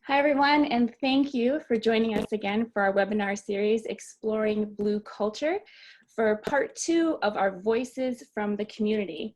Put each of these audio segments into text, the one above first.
Hi, everyone, and thank you for joining us again for our webinar series, Exploring Blue Culture, for part 2 of our Voices from the Community.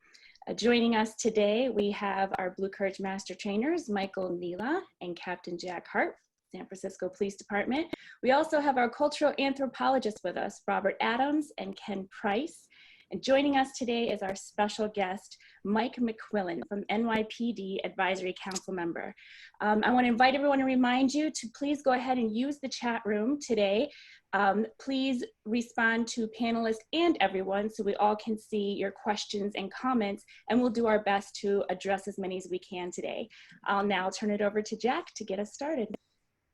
Joining us today, we have our Blue Courage Master Trainers, Michael Nila and Captain Jack Hart, San Francisco Police Department. We also have our cultural anthropologists with us, Robert Adams and Ken Price. And joining us today is our special guest, Mike McQuillan from NYPD Advisory Council member. I want to invite everyone and remind you to please go ahead and use the chat room today. Please respond to panelists and everyone so we all can see your questions and comments, and we'll do our best to address as many as we can today. I'll now turn it over to Jack to get us started.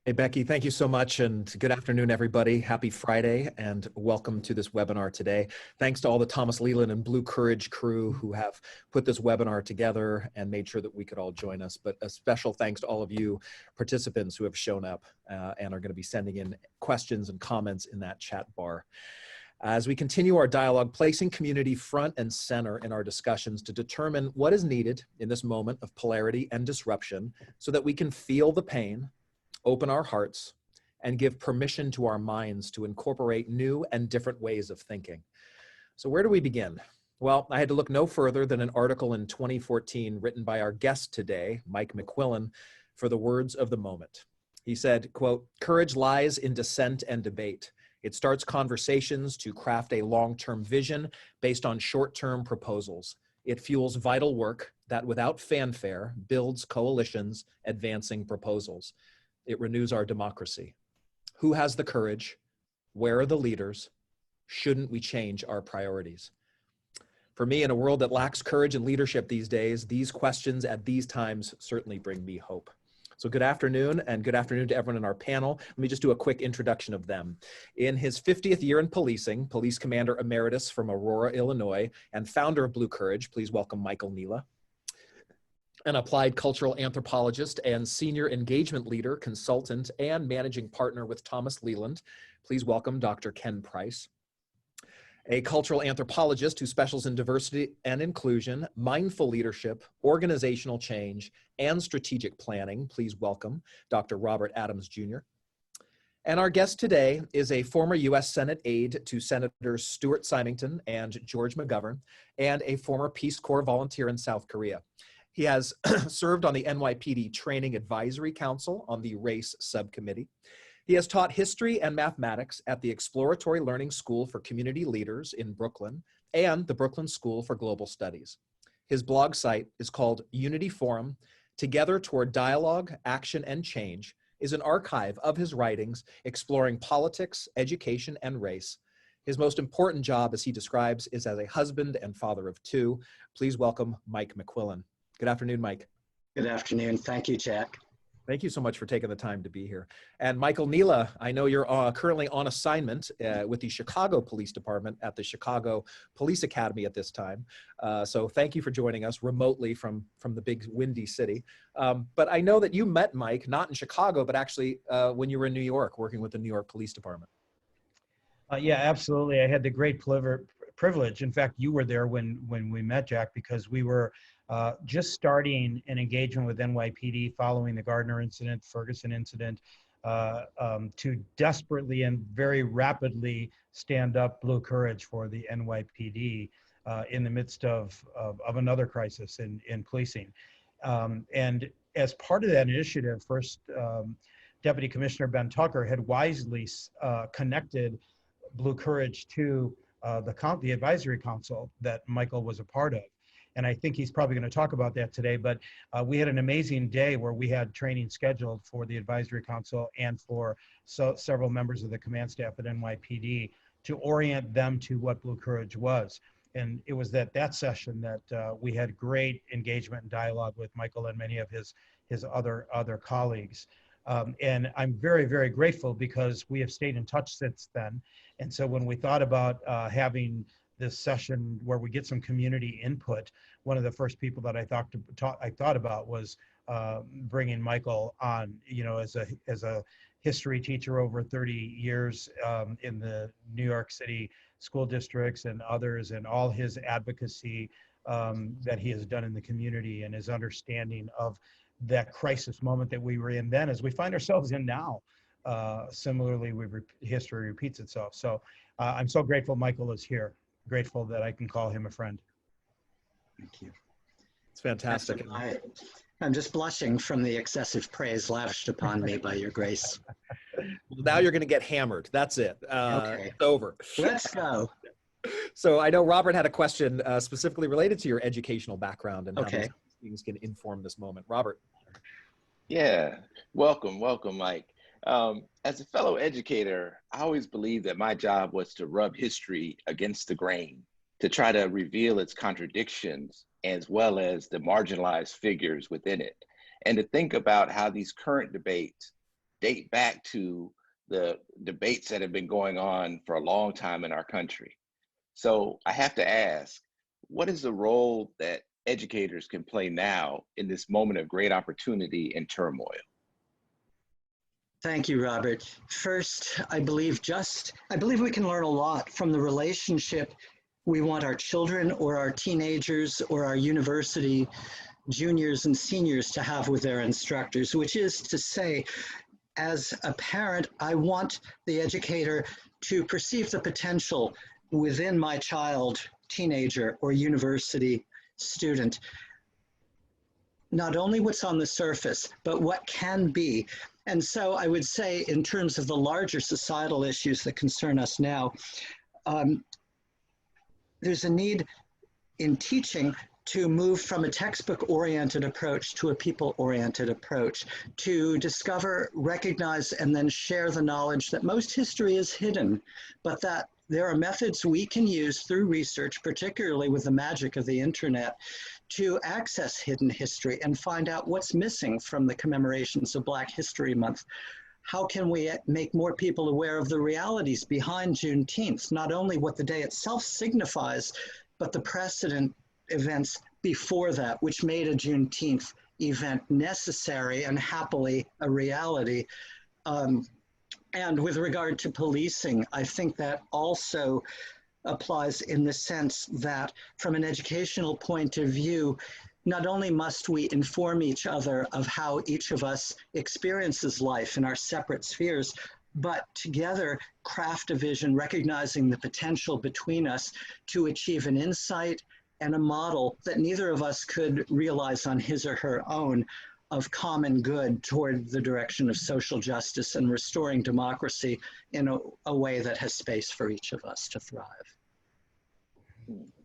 Hey, Becky, thank you so much, and good afternoon, everybody. Happy Friday, and welcome to this webinar today. Thanks to all the Thomas Leland and Blue Courage crew who have put this webinar together and made sure that we could all join us. But a special thanks to all of you participants who have shown up and are going to be sending in questions and comments in that chat bar. As we continue our dialogue, placing community front and center in our discussions to determine what is needed in this moment of polarity and disruption so that we can feel the pain, open our hearts, and give permission to our minds to incorporate new and different ways of thinking. So where do we begin? Well, I had to look no further than an article in 2014 written by our guest today, Mike McQuillan, for the words of the moment. He said, quote, "Courage lies in dissent and debate. It starts conversations to craft a long-term vision based on short-term proposals. It fuels vital work that without fanfare builds coalitions advancing proposals. It renews our democracy. Who has the courage? Where are the leaders? Shouldn't we change our priorities?" For me, in a world that lacks courage and leadership these days, these questions at these times certainly bring me hope. So good afternoon, and good afternoon to everyone in our panel. Let me just do a quick introduction of them. In his 50th year in policing, Police Commander Emeritus from Aurora, Illinois, and founder of Blue Courage, please welcome Michael Nila. An applied cultural anthropologist and senior engagement leader, consultant, and managing partner with Thomas Leland. Please welcome Dr. Ken Price. A cultural anthropologist who specializes in diversity and inclusion, mindful leadership, organizational change, and strategic planning. Please welcome Dr. Robert Adams, Jr. And our guest today is a former U.S. Senate aide to Senators Stuart Symington and George McGovern, and a former Peace Corps volunteer in South Korea. He has served on the NYPD Training Advisory Council on the Race Subcommittee. He has taught history and mathematics at the Exploratory Learning School for Community Leaders in Brooklyn and the Brooklyn School for Global Studies. His blog site is called Unity Forum. Together Toward Dialogue, Action, and Change is an archive of his writings exploring politics, education, and race. His most important job, as he describes, is as a husband and father of 2. Please welcome Mike McQuillan. Good afternoon, Mike. Good afternoon. Thank you, Jack. Thank you so much for taking the time to be here. And Michael Nila, I know you're currently on assignment with the Chicago Police Department at the Chicago Police Academy at this time. So thank you for joining us remotely from the big windy city. But I know that you met Mike, not in Chicago, but actually when you were in New York, working with the New York Police Department. Yeah, absolutely. I had the great privilege. In fact, you were there when we met, Jack, because we were just starting an engagement with NYPD following the Gardner incident, Ferguson incident, to desperately and very rapidly stand up Blue Courage for the NYPD in the midst of another crisis in policing. And as part of that initiative, first Deputy Commissioner Ben Tucker had wisely connected Blue Courage to the advisory council that Michael was a part of. And I think he's probably going to talk about that today, but we had an amazing day where we had training scheduled for the advisory council and for several members of the command staff at NYPD to orient them to what Blue Courage was. And it was that session that we had great engagement and dialogue with Michael and many of his other colleagues. And I'm very, very grateful because we have stayed in touch since then. And so when we thought about having this session where we get some community input, one of the first people that I thought about was bringing Michael on, you know, as a history teacher over 30 years in the New York City school districts and others, and all his advocacy that he has done in the community and his understanding of that crisis moment that we were in then as we find ourselves in now. Similarly, history repeats itself. So I'm so grateful Michael is here. Grateful that I can call him a friend. Thank you. It's fantastic. I'm just blushing from the excessive praise lavished upon me by your grace. Well, now you're going to get hammered. That's it. Okay. It's over. Let's go. So I know Robert had a question specifically related to your educational background and how Okay. these things can inform this moment. Robert. Yeah, welcome, Mike. As a fellow educator, I always believed that my job was to rub history against the grain, to try to reveal its contradictions as well as the marginalized figures within it, and to think about how these current debates date back to the debates that have been going on for a long time in our country. So I have to ask, what is the role that educators can play now in this moment of great opportunity and turmoil? Thank you, Robert. First, I believe we can learn a lot from the relationship we want our children or our teenagers or our university juniors and seniors to have with their instructors, which is to say, as a parent, I want the educator to perceive the potential within my child, teenager, or university student, not only what's on the surface, but what can be. And so I would say, in terms of the larger societal issues that concern us now, there's a need in teaching to move from a textbook-oriented approach to a people-oriented approach, to discover, recognize, and then share the knowledge that most history is hidden, but that there are methods we can use through research, particularly with the magic of the internet, to access hidden history and find out what's missing from the commemorations of Black History Month. How can we make more people aware of the realities behind Juneteenth, not only what the day itself signifies, but the precedent events before that, which made a Juneteenth event necessary and happily a reality. And with regard to policing, I think that also applies in the sense that from an educational point of view, not only must we inform each other of how each of us experiences life in our separate spheres, but together craft a vision, recognizing the potential between us to achieve an insight and a model that neither of us could realize on his or her own, of common good toward the direction of social justice and restoring democracy in a way that has space for each of us to thrive.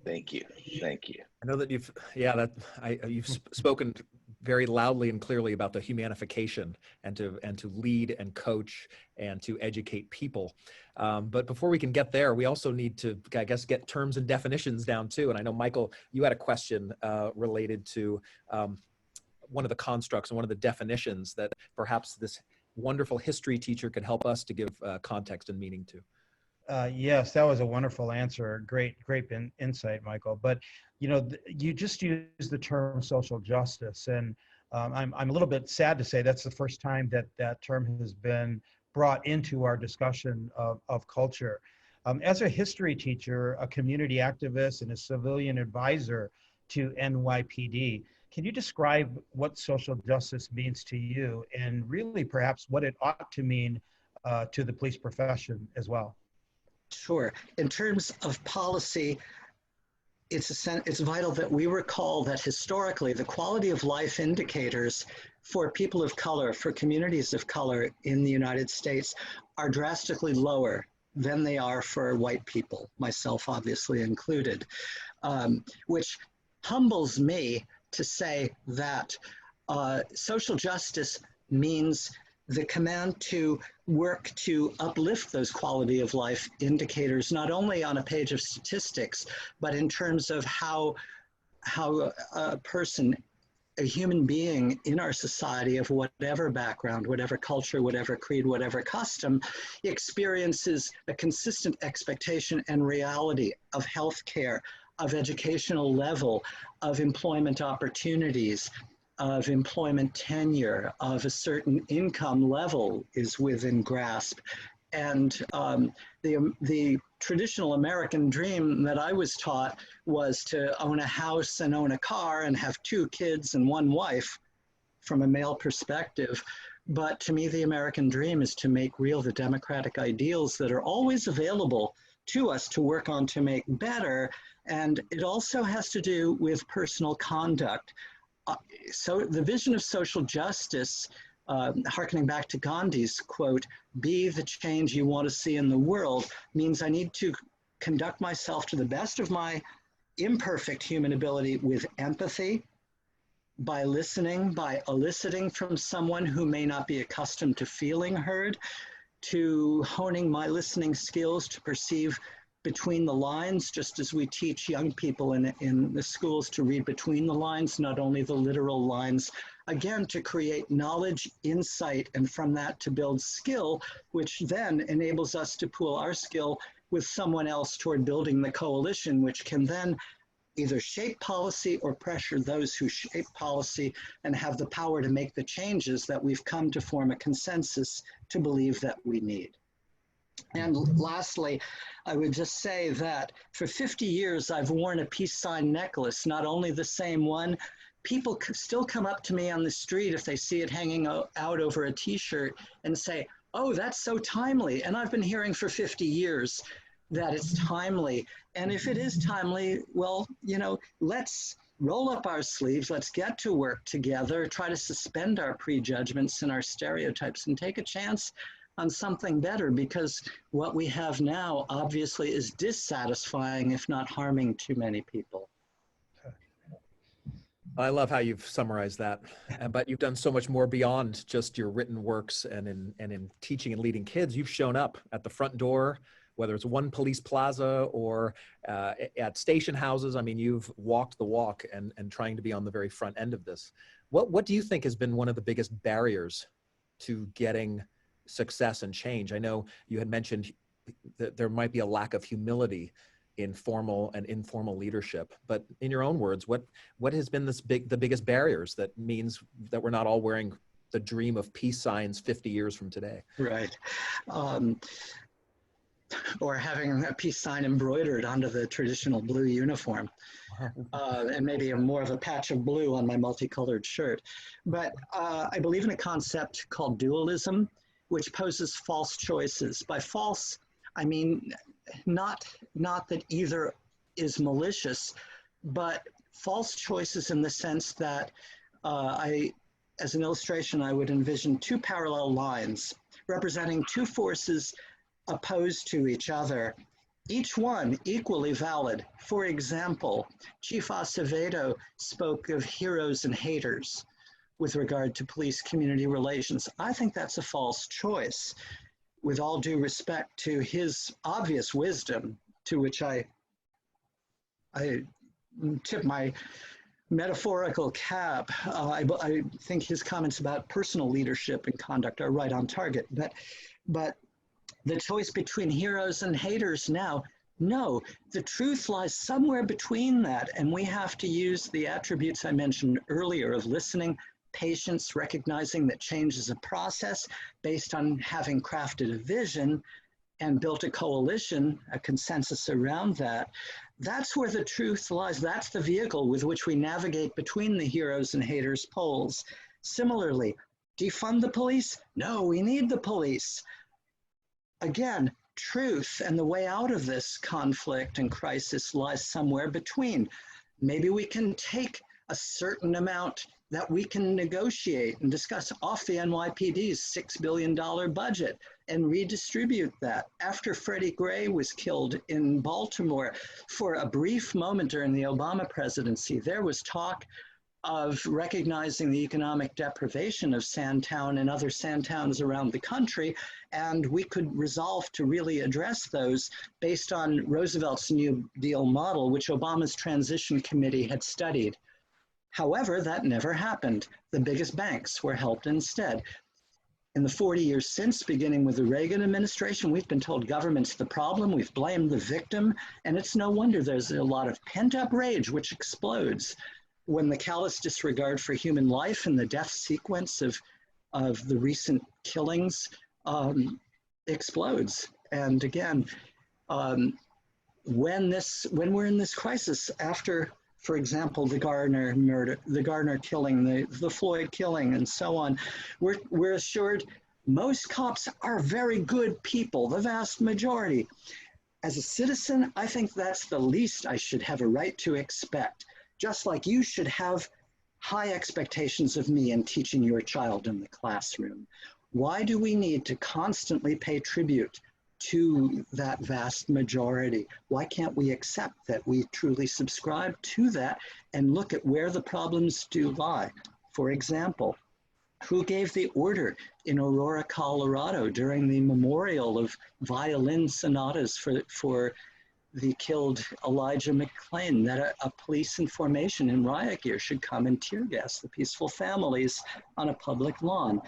Thank you. Thank you. I know that you've spoken very loudly and clearly about the humanification and to lead and coach and to educate people. But before we can get there, we also need to, I guess, get terms and definitions down too. And I know, Michael, you had a question related to one of the constructs and one of the definitions that perhaps this wonderful history teacher could help us to give context and meaning to. Yes, that was a wonderful answer. Great insight, Michael. But you just used the term social justice, and I'm a little bit sad to say that's the first time that term has been brought into our discussion of culture. As a history teacher, a community activist, and a civilian advisor to NYPD, can you describe what social justice means to you, and really perhaps what it ought to mean to the police profession as well? Sure. In terms of policy, it's vital that we recall that historically the quality of life indicators for people of color, for communities of color in the United States, are drastically lower than they are for white people, myself obviously included, which humbles me to say that social justice means the command to work to uplift those quality of life indicators, not only on a page of statistics, but in terms of how a person, a human being in our society of whatever background, whatever culture, whatever creed, whatever custom, experiences a consistent expectation and reality of healthcare, of educational level, of employment opportunities, of employment tenure, of a certain income level is within grasp. And the traditional American dream that I was taught was to own a house and own a car and have 2 kids and 1 wife. from a male perspective. But to me, the American dream is to make real the democratic ideals that are always available to us to work on to make better. And it also has to do with personal conduct. So the vision of social justice, hearkening back to Gandhi's quote, "Be the change you want to see in the world," means I need to conduct myself to the best of my imperfect human ability with empathy, by listening, by eliciting from someone who may not be accustomed to feeling heard, to honing my listening skills to perceive between the lines, just as we teach young people in the schools to read between the lines, not only the literal lines. Again, to create knowledge, insight, and from that to build skill, which then enables us to pool our skill with someone else toward building the coalition, which can then either shape policy or pressure those who shape policy and have the power to make the changes that we've come to form a consensus to believe that we need. And lastly, I would just say that for 50 years, I've worn a peace sign necklace, not only the same one. People still come up to me on the street if they see it hanging out over a t-shirt and say, "Oh, that's so timely." And I've been hearing for 50 years that it's timely. And if it is timely, well, you know, let's roll up our sleeves, let's get to work together, try to suspend our prejudgments and our stereotypes and take a chance on something better, because what we have now obviously is dissatisfying, if not harming too many people. I love how you've summarized that, but you've done so much more beyond just your written works and in teaching and leading kids. You've shown up at the front door, whether it's one police plaza or at station houses. I mean, you've walked the walk and trying to be on the very front end of this. What do you think has been one of the biggest barriers to getting success and change? I know you had mentioned that there might be a lack of humility in formal and informal leadership, but in your own words, what has been the biggest barriers that means that we're not all wearing the dream of peace signs 50 years from today? Right. Or having a peace sign embroidered onto the traditional blue uniform, and maybe more of a patch of blue on my multicolored shirt. But I believe in a concept called dualism, which poses false choices. By false, I mean not that either is malicious, but false choices in the sense that as an illustration, I would envision two parallel lines representing two forces opposed to each other, each one equally valid. For example, Chief Acevedo spoke of heroes and haters with regard to police-community relations. I think that's a false choice, with all due respect to his obvious wisdom, to which I tip my metaphorical cap. I think his comments about personal leadership and conduct are right on target, but the choice between heroes and haters now, no, the truth lies somewhere between that, and we have to use the attributes I mentioned earlier of listening, patience, recognizing that change is a process based on having crafted a vision and built a coalition, a consensus around that. That's where the truth lies. That's the vehicle with which we navigate between the heroes and haters poles. Similarly, defund the police? No, we need the police. Again, truth and the way out of this conflict and crisis lies somewhere between. Maybe we can take a certain amount that we can negotiate and discuss off the NYPD's $6 billion budget and redistribute that. After Freddie Gray was killed in Baltimore, for a brief moment during the Obama presidency, there was talk of recognizing the economic deprivation of Sandtown and other Sandtowns around the country, and we could resolve to really address those based on Roosevelt's New Deal model, which Obama's Transition Committee had studied. However, that never happened. The biggest banks were helped instead. In the 40 years since, beginning with the Reagan administration, we've been told government's the problem, we've blamed the victim, and it's no wonder there's a lot of pent-up rage which explodes when the callous disregard for human life and the death sequence of the recent killings explodes. And again, when we're in this crisis after For example, the Gardner murder, the Gardner killing, the Floyd killing, and so on. We're assured most cops are very good people, the vast majority. As a citizen, I think that's the least I should have a right to expect, just like you should have high expectations of me in teaching your child in the classroom. Why do we need to constantly pay tribute to that vast majority? Why can't we accept that we truly subscribe to that and look at where the problems do lie? For example, who gave the order in Aurora, Colorado during the memorial of violin sonatas for the killed Elijah McQuillan that a police in formation in riot gear should come and tear gas the peaceful families on a public lawn?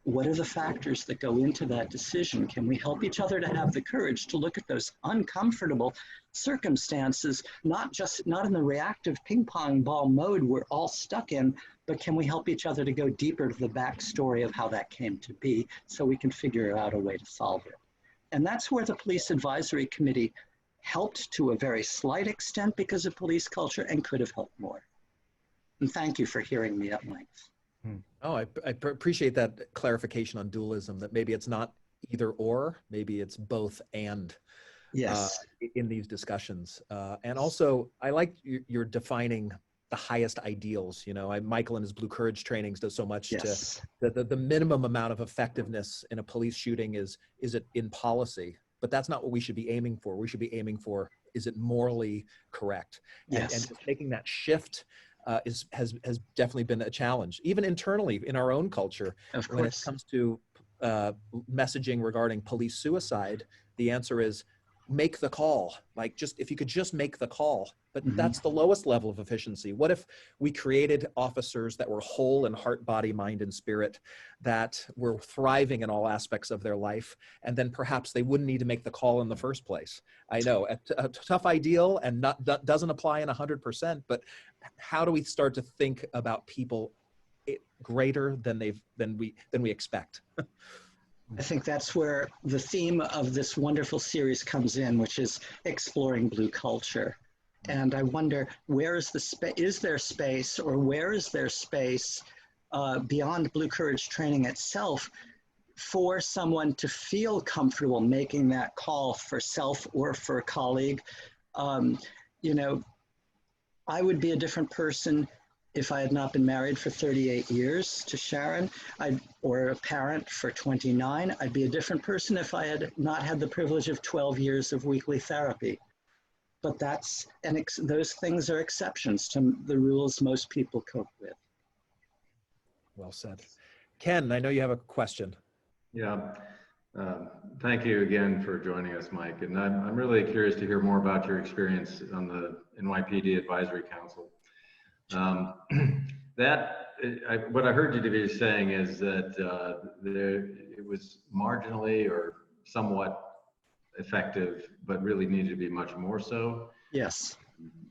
What are the factors that go into that decision? Can we help each other to have the courage to look at those uncomfortable circumstances, not in the reactive ping pong ball mode we're all stuck in, but can we help each other to go deeper to the backstory of how that came to be so we can figure out a way to solve it? And that's where the Police Advisory Committee helped to a very slight extent because of police culture and could have helped more. And thank you for hearing me at length. Oh, I appreciate that clarification on dualism, that maybe it's not either or, maybe it's both and. Yes. In these discussions. And also, I like you're defining the highest ideals. You know, Michael in his Blue Courage trainings does so much Yes. to the minimum amount of effectiveness in a police shooting is it in policy, but that's not what we should be aiming for. We should be aiming for, is it morally correct? Yes. And just making that shift has definitely been a challenge, even internally in our own culture. Of When it course. comes to messaging regarding police suicide, the answer is make the call. Like, just if you could just make the call, but that's the lowest level of efficiency. What if we created officers that were whole in heart, body, mind, and spirit, that were thriving in all aspects of their life, and then perhaps they wouldn't need to make the call in the first place? I know a tough ideal and doesn't apply in 100%, but how do we start to think about people greater than we expect? I think that's where the theme of this wonderful series comes in, which is exploring blue culture. And I wonder, where is is there space, or where is there space beyond Blue Courage training itself for someone to feel comfortable making that call for self or for a colleague? You know, I would be a different person if I had not been married for 38 years to Sharon, or a parent for 29. I'd be a different person if I had not had the privilege of 12 years of weekly therapy. But those things are exceptions to the rules most people cope with. Well said. Ken, I know you have a question. Yeah, thank you again for joining us, Mike. And I'm really curious to hear more about your experience on the NYPD Advisory Council. What I heard you to be saying is that it was marginally or somewhat effective, but really needed to be much more so. Yes.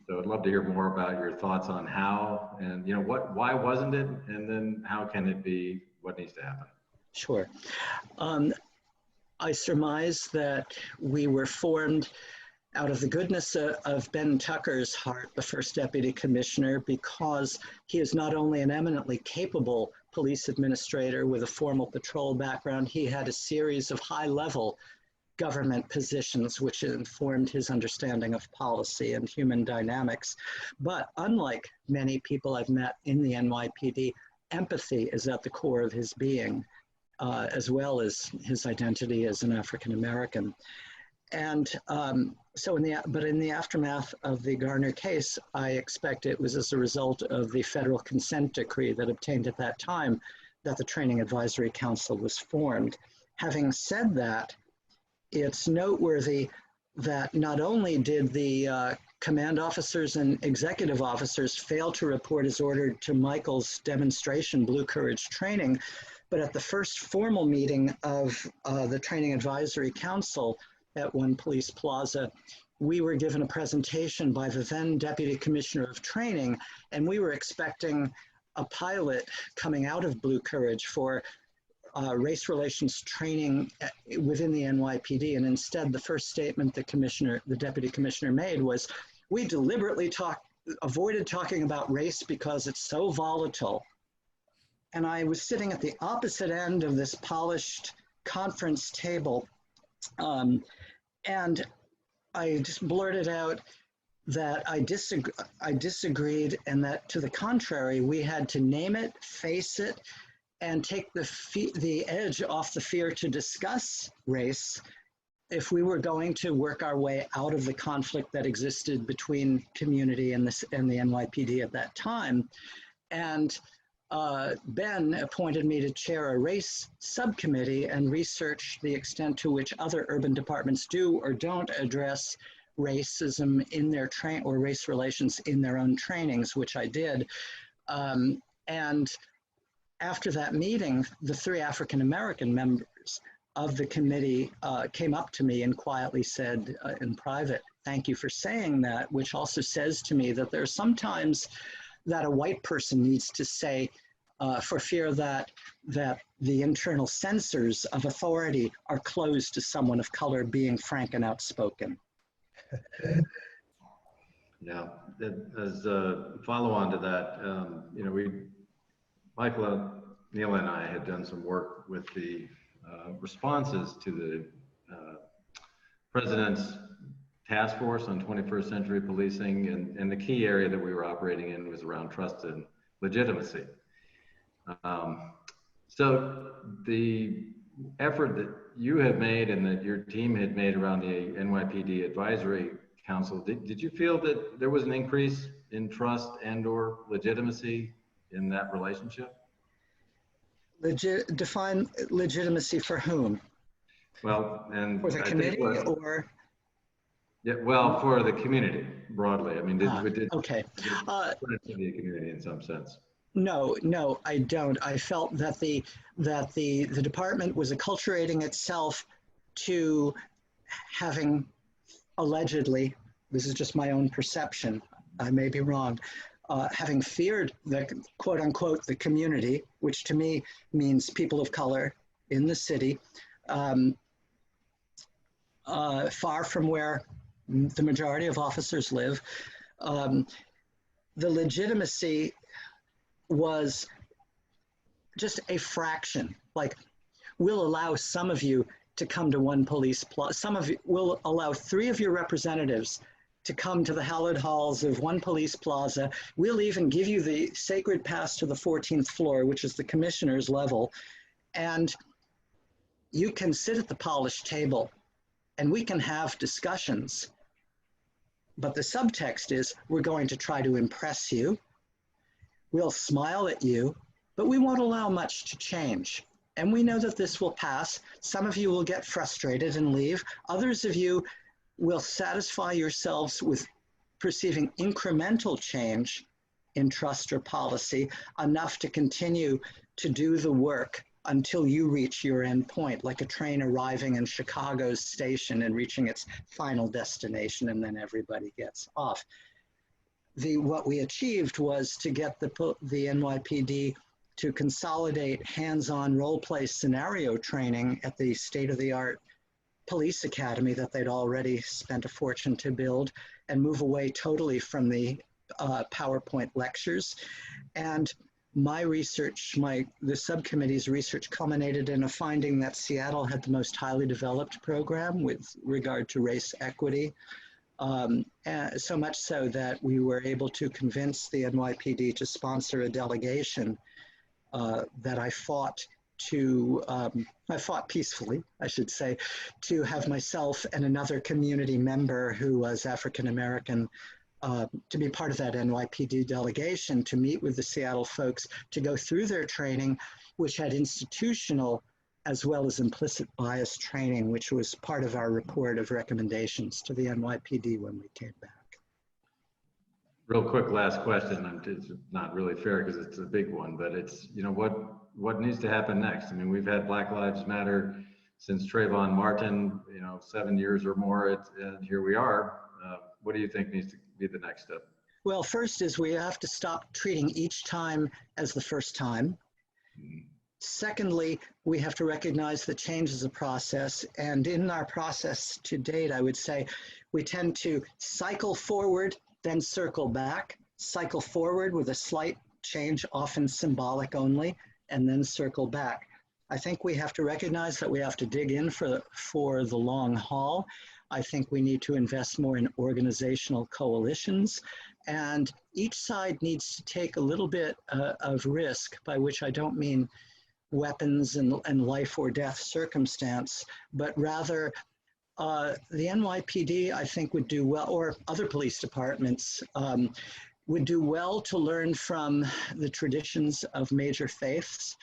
So I'd love to hear more about your thoughts on how, and why wasn't it, and then how can it be, what needs to happen? Sure. I surmise that we were formed out of the goodness of Ben Tucker's heart, the first deputy commissioner, because he is not only an eminently capable police administrator with a formal patrol background, he had a series of high-level government positions which informed his understanding of policy and human dynamics. But unlike many people I've met in the NYPD, empathy is at the core of his being, as well as his identity as an African American. And so in the aftermath of the Garner case, I expect it was as a result of the federal consent decree that obtained at that time that the Training Advisory Council was formed. Having said that, it's noteworthy that not only did the command officers and executive officers fail to report as ordered to Michael's demonstration Blue Courage training, but at the first formal meeting of the Training Advisory Council at One Police Plaza, we were given a presentation by the then Deputy Commissioner of Training, and we were expecting a pilot coming out of Blue Courage for race relations training within the NYPD. And instead, the first statement the Deputy Commissioner made was, we deliberately avoided talking about race because it's so volatile. And I was sitting at the opposite end of this polished conference table, and I just blurted out that I disagreed, and that to the contrary, we had to name it, face it, and take the edge off the fear to discuss race if we were going to work our way out of the conflict that existed between community and the NYPD at that time. And Ben appointed me to chair a race subcommittee and research the extent to which other urban departments do or don't address racism in their or race relations in their own trainings, which I did. And after that meeting, the 3 African-American members of the committee came up to me and quietly said in private, "Thank you for saying that," which also says to me that there's sometimes that a white person needs to say for fear that the internal censors of authority are closed to someone of color being frank and outspoken. Yeah, as a follow-on to that, you know, Michael, Nila and I had done some work with the responses to the President's task force on 21st century policing, and the key area that we were operating in was around trust and legitimacy. So the effort that you had made and that your team had made around the NYPD Advisory Council, did you feel that there was an increase in trust and or legitimacy in that relationship? Define legitimacy for whom? Well, and for the committee or? Yeah, well, for the community broadly. I mean, okay. The community in some sense. No, I don't. I felt that the department was acculturating itself to having allegedly, this is just my own perception, I may be wrong, having feared the quote unquote the community, which to me means people of color in the city, far from where the majority of officers live. The legitimacy was just a fraction. Like, we'll allow some of you to come to one police plaza. Some of you will allow 3 of your representatives to come to the hallowed halls of one police plaza. We'll even give you the sacred pass to the 14th floor, which is the commissioner's level. And you can sit at the polished table and we can have discussions. But the subtext is, we're going to try to impress you. We'll smile at you, but we won't allow much to change. And we know that this will pass. Some of you will get frustrated and leave. Others of you will satisfy yourselves with perceiving incremental change in trust or policy, enough to continue to do the work until you reach your end point, like a train arriving in Chicago's station and reaching its final destination, and then everybody gets off. What we achieved was to get the NYPD to consolidate hands-on role-play scenario training at the state-of-the-art police academy that they'd already spent a fortune to build, and move away totally from the PowerPoint lectures. And my research, the subcommittee's research culminated in a finding that Seattle had the most highly developed program with regard to race equity. So much so that we were able to convince the NYPD to sponsor a delegation that I fought peacefully, I should say, to have myself and another community member who was African-American to be part of that NYPD delegation, to meet with the Seattle folks, to go through their training, which had institutional as well as implicit bias training, which was part of our report of recommendations to the NYPD when we came back. Real quick last question. It's not really fair because it's a big one, but it's, you know, what needs to happen next? I mean, we've had Black Lives Matter since Trayvon Martin, 7 years or more, and here we are. What do you think needs to be the next step? Well, first is we have to stop treating each time as the first time. Secondly, we have to recognize that change is a process. And in our process to date, I would say we tend to cycle forward then circle back, cycle forward with a slight change, often symbolic only, and then circle back. I think we have to recognize that we have to dig in for the long haul. I think we need to invest more in organizational coalitions, and each side needs to take a little bit of risk, by which I don't mean weapons and life or death circumstance, but rather the NYPD, I think, would do well, or other police departments would do well to learn from the traditions of major faiths.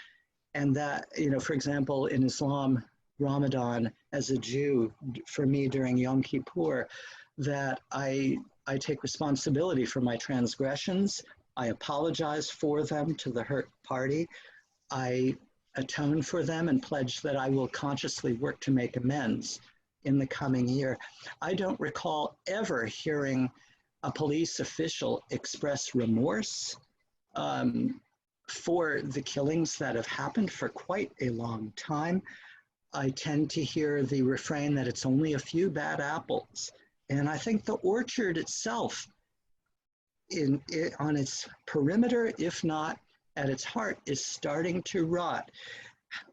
And that, you know, for example, in Islam, Ramadan, as a Jew, for me during Yom Kippur, that I take responsibility for my transgressions. I apologize for them to the hurt party. I atone for them and pledge that I will consciously work to make amends in the coming year. I don't recall ever hearing a police official express remorse for the killings that have happened for quite a long time. I tend to hear the refrain that it's only a few bad apples. And I think the orchard itself, on its perimeter, if not at its heart, is starting to rot.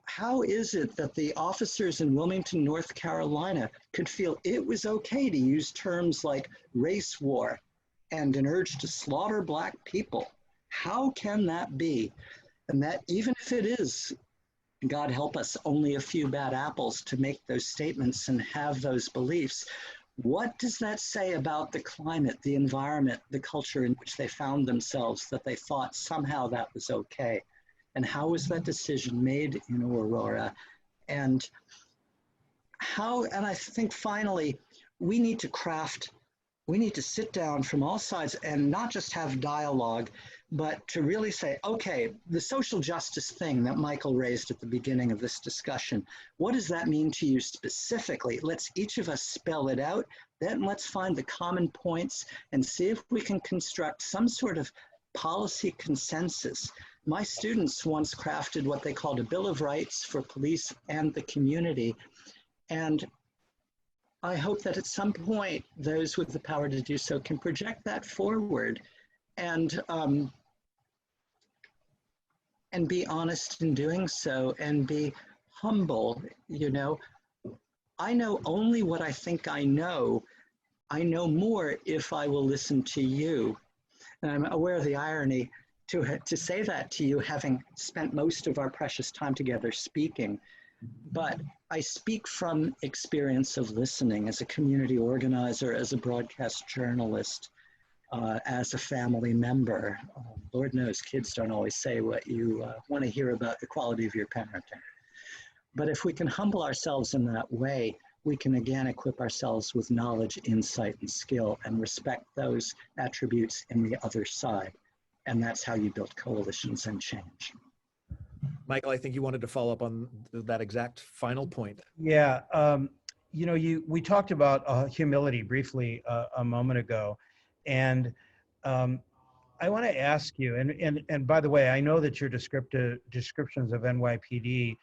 How is it that the officers in Wilmington, North Carolina could feel it was okay to use terms like race war and an urge to slaughter Black people? How can that be? And that even if it is, God help us, only a few bad apples to make those statements and have those beliefs, what does that say about the climate, the environment, the culture in which they found themselves, that they thought somehow that was okay? And how was that decision made in Aurora? And I think finally, we need to sit down from all sides and not just have dialogue, but to really say, okay, the social justice thing that Michael raised at the beginning of this discussion, what does that mean to you specifically? Let's each of us spell it out, then let's find the common points and see if we can construct some sort of policy consensus. My students once crafted what they called a Bill of Rights for police and the community. And I hope that at some point, those with the power to do so can project that forward and be honest in doing so and be humble. You know, I know only what I think I know. I know more if I will listen to you. And I'm aware of the irony to say that to you, having spent most of our precious time together speaking. But I speak from experience of listening as a community organizer, as a broadcast journalist, as a family member. Lord knows kids don't always say what you want to hear about the quality of your parenting. But if we can humble ourselves in that way, we can again equip ourselves with knowledge, insight, and skill, and respect those attributes in the other side. And that's how you build coalitions and change. Michael, I think you wanted to follow up on that exact final point. Yeah, you know, we talked about humility briefly a moment ago, and I want to ask you, and by the way, I know that your descriptions of NYPD,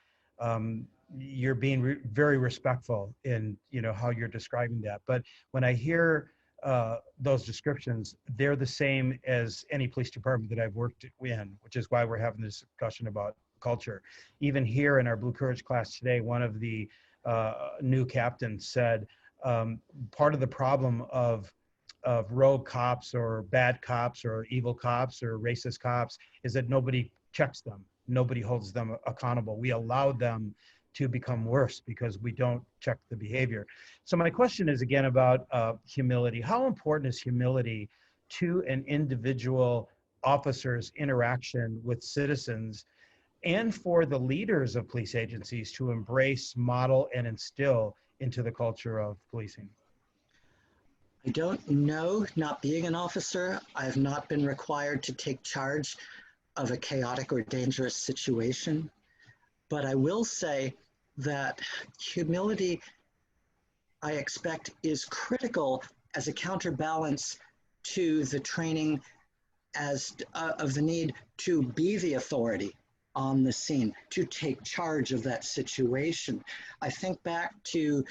you're being very respectful in, you know, how you're describing that. But when I hear those descriptions, they're the same as any police department that I've worked in, which is why we're having this discussion about culture. Even here in our Blue Courage class today, one of the new captains said, part of the problem of rogue cops or bad cops or evil cops or racist cops is that nobody checks them. Nobody holds them accountable. We allow them to become worse because we don't check the behavior. So my question is again about humility. How important is humility to an individual officer's interaction with citizens and for the leaders of police agencies to embrace, model, and instill into the culture of policing? I don't know, not being an officer, I have not been required to take charge of a chaotic or dangerous situation. But I will say that humility, I expect, is critical as a counterbalance to the training of the need to be the authority on the scene, to take charge of that situation. I think back to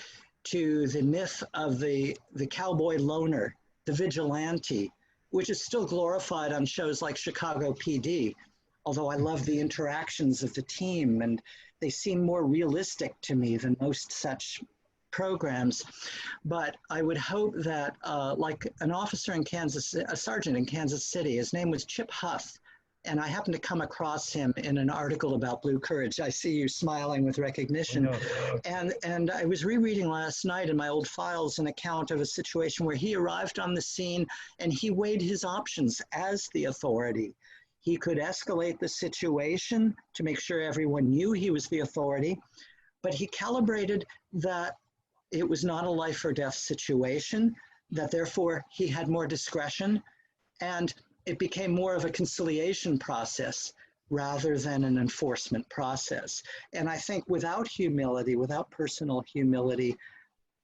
the myth of the cowboy loner, the vigilante, which is still glorified on shows like Chicago PD, although I love the interactions of the team and they seem more realistic to me than most such programs. But I would hope that like an officer in Kansas, a sergeant in Kansas City, his name was Chip Huth, and I happened to come across him in an article about Blue Courage. I see you smiling with recognition. And I was rereading last night in my old files an account of a situation where he arrived on the scene and he weighed his options as the authority. He could escalate the situation to make sure everyone knew he was the authority, but he calibrated that it was not a life or death situation, that therefore he had more discretion, and it became more of a conciliation process rather than an enforcement process. And I think without humility, without personal humility,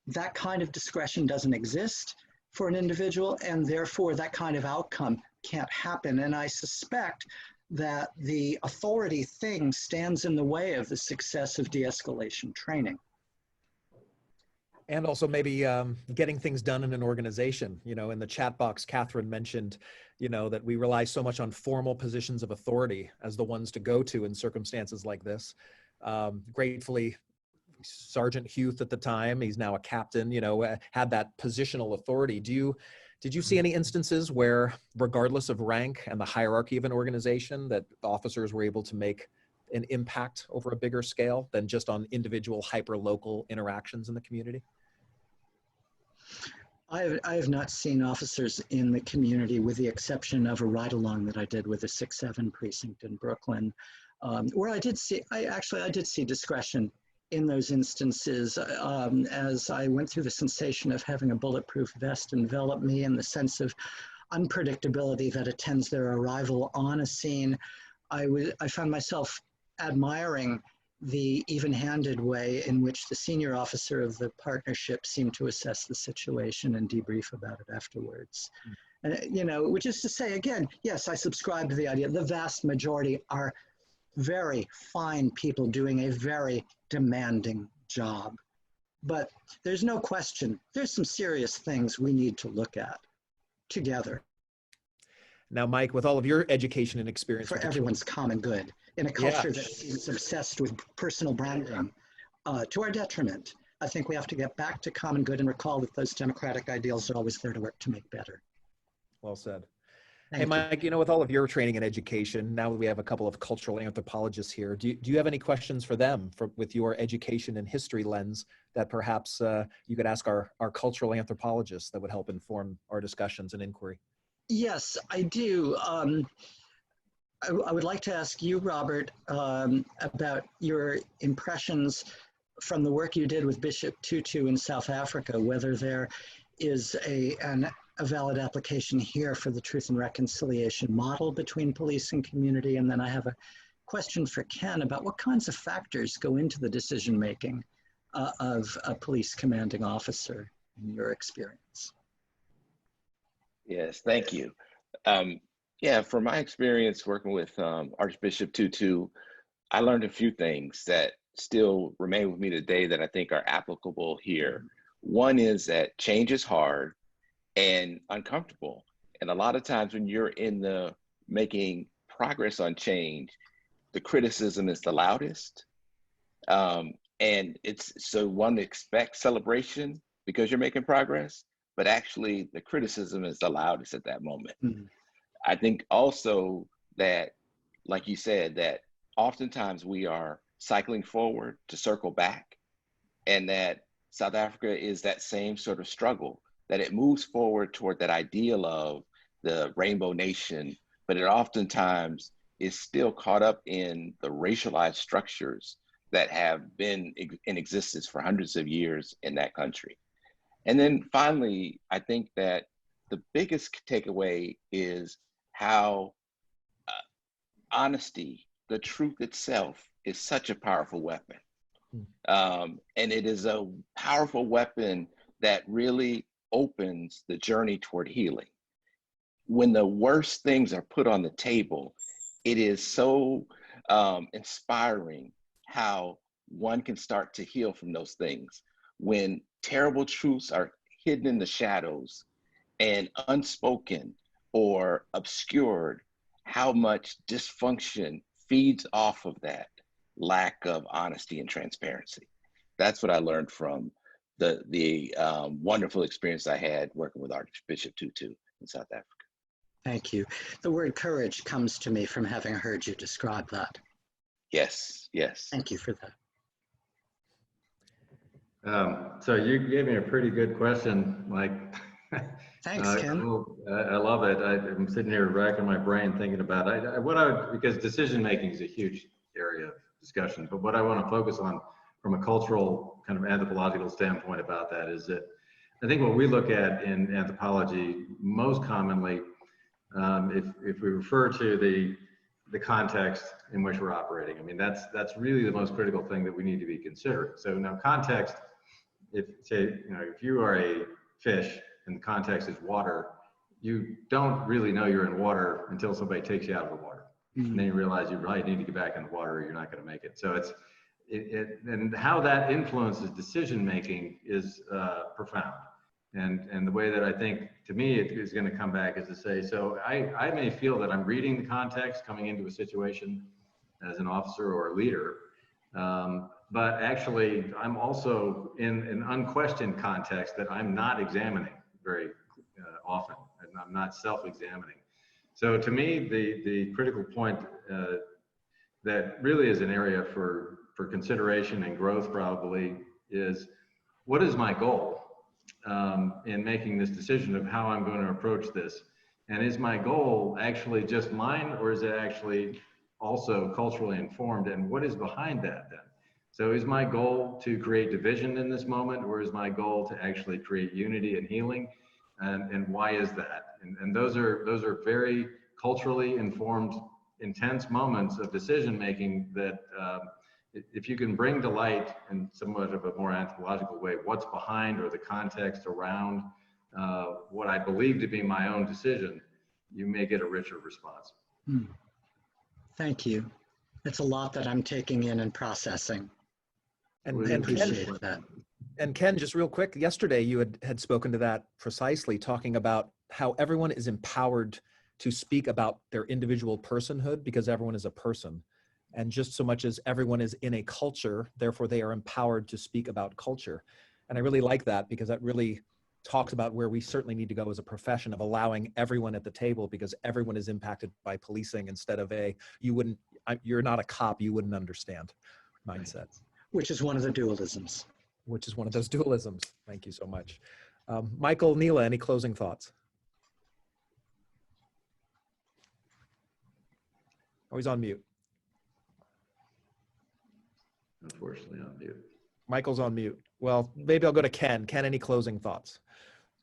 that kind of discretion doesn't exist for an individual, and therefore that kind of outcome can't happen. And I suspect that the authority thing stands in the way of the success of de-escalation training. And also maybe getting things done in an organization. You know, in the chat box, Catherine mentioned, you know, that we rely so much on formal positions of authority as the ones to go to in circumstances like this. Gratefully, Sergeant Huth at the time, he's now a captain, you know, had that positional authority. Did you see any instances where, regardless of rank and the hierarchy of an organization, that officers were able to make an impact over a bigger scale than just on individual hyper-local interactions in the community? I have not seen officers in the community, with the exception of a ride-along that I did with the 6-7 precinct in Brooklyn, where I did see discretion in those instances, as I went through the sensation of having a bulletproof vest envelop me, and the sense of unpredictability that attends their arrival on a scene. I found myself admiring the even-handed way in which the senior officer of the partnership seemed to assess the situation and debrief about it afterwards. And, you know, which is to say, again, yes, I subscribe to the idea. The vast majority are very fine people doing a very demanding job. But there's no question, there's some serious things we need to look at together. Now, Mike, with all of your education and experience For everyone's common good, in a culture that is obsessed with personal branding, to our detriment. I think we have to get back to common good and recall that those democratic ideals are always there to work to make better. Well said. Thank Hey, Mike, you know, with all of your training and education, now we have a couple of cultural anthropologists here. Do you have any questions for them with your education and history lens that perhaps you could ask our cultural anthropologists that would help inform our discussions and inquiry? Yes, I do. I would like to ask you, Robert, about your impressions from the work you did with Bishop Tutu in South Africa, whether there is a valid application here for the truth and reconciliation model between police and community. And then I have a question for Ken about what kinds of factors go into the decision-making of a police commanding officer in your experience. Yes, thank you. Yeah, from my experience working with Archbishop Tutu, I learned a few things that still remain with me today that I think are applicable here. One is that change is hard and uncomfortable. And a lot of times when you're in the making progress on change, the criticism is the loudest. And so one expects celebration because you're making progress, but actually the criticism is the loudest at that moment. Mm-hmm. I think also that, like you said, that oftentimes we are cycling forward to circle back, and that South Africa is that same sort of struggle, that it moves forward toward that ideal of the rainbow nation, but it oftentimes is still caught up in the racialized structures that have been in existence for hundreds of years in that country. And then finally, I think that the biggest takeaway is how honesty, the truth itself, is such a powerful weapon. And it is a powerful weapon that really opens the journey toward healing. When the worst things are put on the table, it is so inspiring how one can start to heal from those things. When terrible truths are hidden in the shadows and unspoken, or obscured how much dysfunction feeds off of that lack of honesty and transparency. That's what I learned from the wonderful experience I had working with Archbishop Tutu in South Africa. Thank you. The word courage comes to me from having heard you describe that. Yes, yes. Thank you for that. So you gave me a pretty good question, Mike. Thanks, Ken. Cool. I love it. I'm sitting here racking my brain thinking about it. Because decision making is a huge area of discussion, but what I want to focus on from a cultural kind of anthropological standpoint about that is that I think what we look at in anthropology most commonly, if we refer to the context in which we're operating, I mean, that's really the most critical thing that we need to be considering. So now context, if you are a fish and the context is water, you don't really know you're in water until somebody takes you out of the water. And then you realize you really need to get back in the water or you're not going to make it. So and how that influences decision making is profound. And the way that I think, to me, it is going to come back is to say, so I may feel that I'm reading the context coming into a situation as an officer or a leader, but actually I'm also in an unquestioned context that I'm not examining very often, and I'm not self-examining. So to me, the critical point that really is an area for consideration and growth probably is, what is my goal in making this decision of how I'm going to approach this? And is my goal actually just mine, or is it actually also culturally informed? And what is behind that then? So is my goal to create division in this moment, or is my goal to actually create unity and healing? And why is that? And those are very culturally informed, intense moments of decision making that if you can bring to light in somewhat of a more anthropological way what's behind or the context around what I believe to be my own decision, you may get a richer response. Thank you. It's a lot that I'm taking in and processing. And I appreciate that. And Ken, just real quick, yesterday you had spoken to that precisely, talking about how everyone is empowered to speak about their individual personhood because everyone is a person. And just so much as everyone is in a culture, therefore they are empowered to speak about culture. And I really like that, because that really talks about where we certainly need to go as a profession, of allowing everyone at the table, because everyone is impacted by policing, instead of you're not a cop, you wouldn't understand mindset. Which is one of the dualisms. Which is one of those dualisms. Thank you so much. Michael, Nila, any closing thoughts? Oh, he's on mute. Unfortunately on mute. Michael's on mute. Well, maybe I'll go to Ken. Ken, any closing thoughts?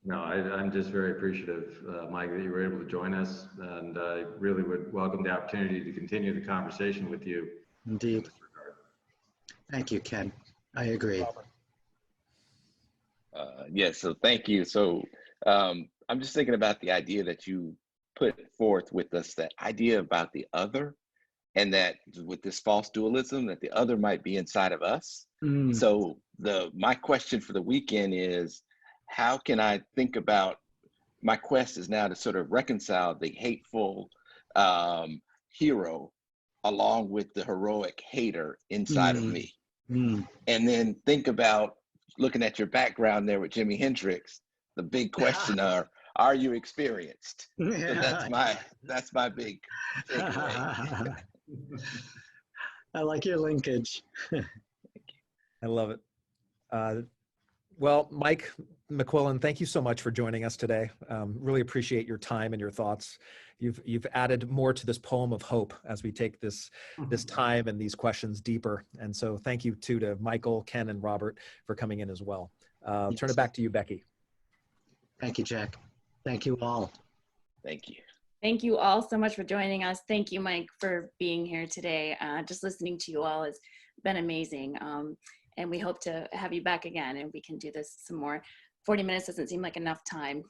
No, I'm just very appreciative, Mike, that you were able to join us, and I really would welcome the opportunity to continue the conversation with you. Indeed. In this regard. Thank you, Ken. I agree. Yes, so thank you. So I'm just thinking about the idea that you put forth with us, that idea about the other, and that with this false dualism, that the other might be inside of us. So my question for the weekend is, how can I think about, my quest is now to sort of reconcile the hateful hero along with the heroic hater inside of me. And then think about, looking at your background there with Jimi Hendrix, the big question are you experienced? So that's my big takeaway. I like your linkage. I love it. Well, Mike McQuillan, thank you so much for joining us today. Really appreciate your time and your thoughts. You've added more to this poem of hope as we take this time and these questions deeper. And so thank you too to Michael, Ken, and Robert for coming in as well. I'll turn it back to you, Becky. Thank you, Jack. Thank you all. Thank you. Thank you all so much for joining us. Thank you, Mike, for being here today. Just listening to you all has been amazing. And we hope to have you back again, and we can do this some more. 40 minutes doesn't seem like enough time.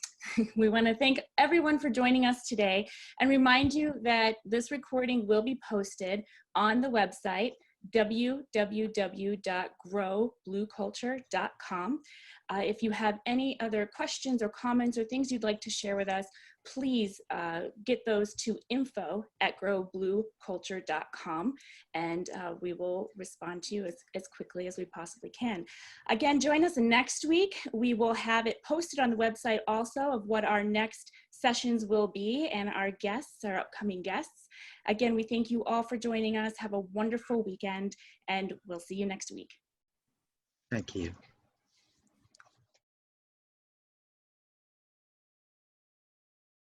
We want to thank everyone for joining us today, and remind you that this recording will be posted on the website, www.growblueculture.com. If you have any other questions or comments or things you'd like to share with us, please get those to info@growblueculture.com, and we will respond to you as quickly as we possibly can. Again, join us next week. We will have it posted on the website also of what our next sessions will be and our guests, our upcoming guests. Again, we thank you all for joining us. Have a wonderful weekend, and we'll see you next week. Thank you.